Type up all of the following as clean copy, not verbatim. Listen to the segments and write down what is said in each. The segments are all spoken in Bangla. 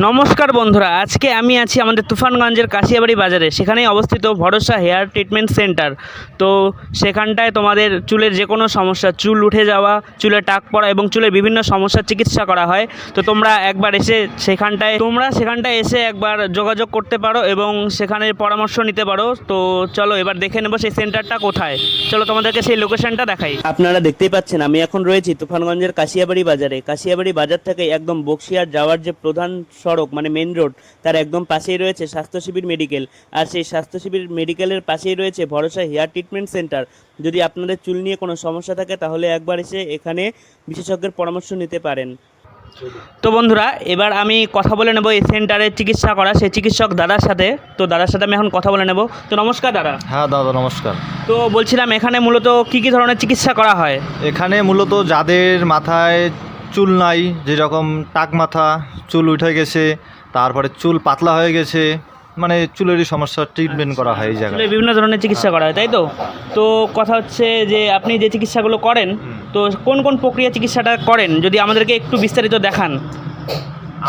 নমস্কার বন্ধুরা, আজকে আমি আছি আমাদের তুফানগঞ্জের কাশিয়াবাড়ি বাজারে। সেখানেই অবস্থিত ভরসা হেয়ার ট্রিটমেন্ট সেন্টার। তো সেখানটায় তোমাদের চুলের যে কোনো সমস্যা, চুল উঠে যাওয়া, চুলে টাক পড়া এবং চুলের বিভিন্ন সমস্যার চিকিৎসা করা হয়। তো তোমরা একবার এসে সেখানটায় এসে একবার যোগাযোগ করতে পারো এবং সেখানে পরামর্শ নিতে পারো। তো চলো এবার দেখে নেবো সেই সেন্টারটা কোথায়। চলো তোমাদেরকে সেই লোকেশনটা দেখাই। আপনারা দেখতেই পাচ্ছেন আমি এখন রয়েছি তুফানগঞ্জের কাশিয়াবাড়ি বাজারে। কাশিয়াবাড়ি বাজার থেকে একদম বক্সিয়ার যাওয়ার যে প্রধান সড়ক মানে মেন রোড, তার একদম পাশেই রয়েছে স্বাস্থ্য শিবির মেডিকেল। আর সেই স্বাস্থ্য শিবির মেডিকেলের পাশেই রয়েছে ভরসা হেয়ার ট্রিটমেন্ট সেন্টার। যদি আপনাদের চুল নিয়ে কোনো সমস্যা থাকে তাহলে একবার এসে এখানে বিশেষজ্ঞের পরামর্শ নিতে পারেন। তো বন্ধুরা, এবার আমি কথা বলে নেব এই সেন্টারে চিকিৎসা করা সেই চিকিৎসক দাদার সাথে। তো দাদার সাথে আমি এখন কথা বলে নেব। তো নমস্কার দাদা। হ্যাঁ দাদা নমস্কার। তো বলছিলাম এখানে মূলত কী কী ধরনের চিকিৎসা করা হয়? এখানে মূলত যাদের মাথায় চুল নাই, যেরকম টাক মাথা, চুল উঠে গেছে, তারপরে চুল পাতলা হয়ে গেছে, মানে চুলেরই সমস্যার ট্রিটমেন্ট করা হয় এই জায়গায়। বিভিন্ন ধরনের চিকিৎসা করা হয়, তাই তো? তো কথা হচ্ছে যে আপনি যে চিকিৎসাগুলো করেন, তো কোন কোন প্রক্রিয়া চিকিৎসাটা করেন যদি আমাদেরকে একটু বিস্তারিত দেখান।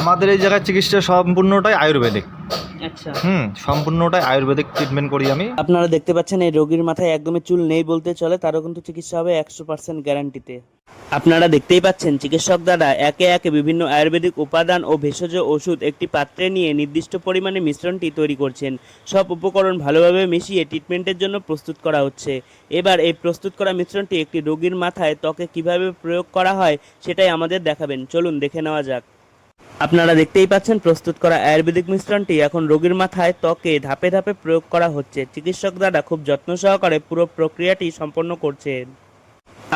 আমাদের এই জায়গায় চিকিৎসা সম্পূর্ণটাই আয়ুর্বেদিক। আচ্ছা। সম্পূর্ণটাই আয়ুর্বেদিক ট্রিটমেন্ট করি আমি। আপনারা দেখতে পাচ্ছেন এই রোগীর মাথায় একদমই চুল নেই বলতে চলে, তারও কিন্তু চিকিৎসা হবে 100% গ্যারান্টিতে। আপনারা দেখতেই পাচ্ছেন চিকিৎসক দ্বারা একে একে বিভিন্ন আয়ুর্বেদিক উপাদান ও ভেষজ ওষুধ একটি পাত্রে নিয়ে নির্দিষ্ট পরিমাণে মিশ্রণটি তৈরি করছেন। সব উপকরণ ভালোভাবে মিশিয়ে ট্রিটমেন্টের জন্য প্রস্তুত করা হচ্ছে। এবার এই প্রস্তুত করা মিশ্রণটি একটি রোগীর মাথায় ত্বকে কিভাবে প্রয়োগ করা হয় সেটাই আমাদের দেখাবেন। চলুন দেখে নেওয়া যাক। আপনারা দেখতেই পাচ্ছেন প্রস্তুত করা আয়ুর্বেদিক মিশ্রণটি এখন রোগীর মাথায় ত্বকে ধাপে ধাপে প্রয়োগ করা হচ্ছে। চিকিৎসক দ্বারা খুব যত্ন সহকারে পুরো প্রক্রিয়াটি সম্পন্ন করছেন।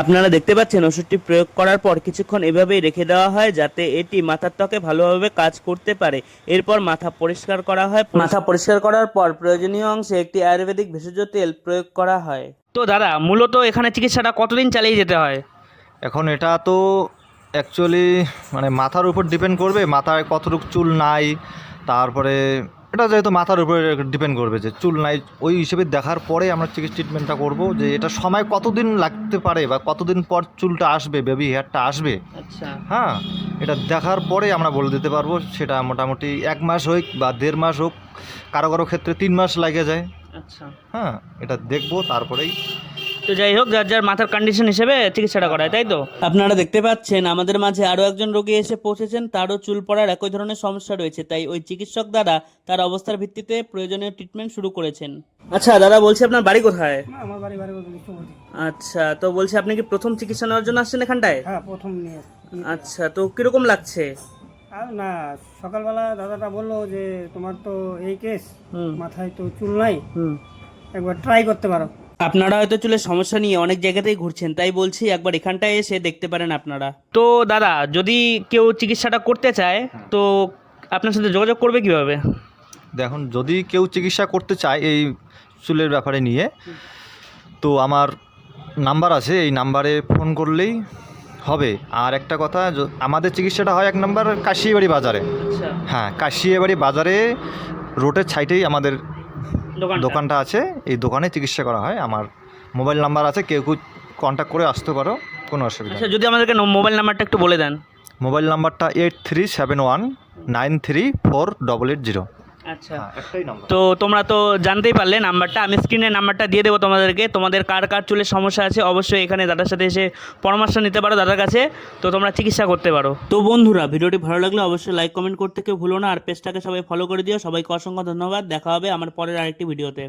আপনারা দেখতে পাচ্ছেন ওষুধটি প্রয়োগ করার পর কিছুক্ষণ এভাবেই রেখে দেওয়া হয় যাতে এটি মাথার ত্বকে ভালোভাবে কাজ করতে পারে। এরপর মাথা পরিষ্কার করা হয়। মাথা পরিষ্কার করার পর প্রয়োজনীয় অংশে একটি আয়ুর্বেদিক ভেষজ তেল প্রয়োগ করা হয়। তো দাদা, মূলত এখানে চিকিৎসাটা কতদিন চালিয়ে যেতে হয়? এখন এটা তো অ্যাকচুয়ালি মানে মাথার উপর ডিপেন্ড করবে, মাথায় কতটুকু চুল নাই, তারপরে এটা যেহেতু মাথার উপরে ডিপেন্ড করবে যে চুল নাই, ওই হিসেবে দেখার পরে আমরা চিকিৎসা ট্রিটমেন্টটা করবো যে এটা সময় কতদিন লাগতে পারে বা কতদিন পর চুলটা আসবে, বেবি হেয়ারটা আসবে। আচ্ছা। হ্যাঁ, এটা দেখার পরে আমরা বলে দিতে পারবো। সেটা মোটামুটি 1 মাস হোক বা 1.5 মাস হোক, কারো কারো ক্ষেত্রে 3 মাস লাগে যায়। আচ্ছা। হ্যাঁ, এটা দেখবো তারপরেই। তো যাই হোক, যার যার মাথার কন্ডিশন হিসেবে চিকিৎসাটা করায়, তাই তো? আপনারা দেখতে পাচ্ছেন আমাদের মাঝে আরও একজন রোগী এসে পৌঁছেছেন। তারও চুল পড়ার একই ধরনের সমস্যা রয়েছে, তাই ওই চিকিৎসক দ্বারা তার অবস্থার ভিত্তিতে প্রয়োজনীয় ট্রিটমেন্ট শুরু করেছেন। আচ্ছা দাদা, বলছি আপনার বাড়ি কোথায়? আমার বাড়ি বিশ্বপতি। আচ্ছা, তো বলছি আপনি কি প্রথম চিকিৎসা নেওয়ার জন্য আসছেন এখানটায়? হ্যাঁ, প্রথম নিয়ে। আচ্ছা, তো কিরকম লাগছে? আর না, সকালবেলা দাদাটা বললো যে তোমার তো এই কেস, হুম। মাথায় তো চুল নাই, হুম। একবার ট্রাই করতে পারো। আপনারা হয়তো চুলের সমস্যা নিয়ে অনেক জায়গাতেই ঘুরছেন, তাই বলছি একবার এখানটায় এসে দেখতে পারেন আপনারা। তো দাদা, যদি কেউ চিকিৎসাটা করতে চায় তো আপনার সাথে যোগাযোগ করবে কিভাবে? দেখুন, যদি কেউ চিকিৎসা করতে চায় এই চুলের ব্যাপারে নিয়ে, তো আমার নাম্বার আছে, এই নাম্বারে ফোন করলেই হবে। আর একটা কথা, আমাদের চিকিৎসাটা হয় 1 নম্বর কাশিয়াবাড়ি বাজারে। আচ্ছা। হ্যাঁ, কাশিয়াবাড়ি বাজারে রোডের সাইডেই আমাদের দোকানটা আছে। এই দোকানে চিকিৎসা করা হয়। আমার মোবাইল নাম্বার আছে, কেউ কন্ট্যাক্ট করে আসতে পারো, কোনো অসুবিধা আচ্ছা, নেই। যদি আমাদেরকে মোবাইল নাম্বারটা একটু বলে দেন। মোবাইল নাম্বারটা 8371934880। আচ্ছা। একটাই নাম্বার। তো তোমরা তো জানতেই পারলে নাম্বারটা, আমি স্ক্রিনে নাম্বারটা দিয়ে দেবো তোমাদেরকে। তোমাদের কার কার চুলের সমস্যা আছে অবশ্যই এখানে দাদার সাথে এসে পরামর্শ নিতে পারো দাদার কাছে, তো তোমরা চিকিৎসা করতে পারো। তো বন্ধুরা, ভিডিওটি ভালো লাগলে অবশ্যই লাইক কমেন্ট করতে কেউ ভুলো না, আর পেজটাকে সবাই ফলো করে দিও। সবাইকে অসংখ্য ধন্যবাদ। দেখা হবে আমার পরের আরেকটি ভিডিওতে।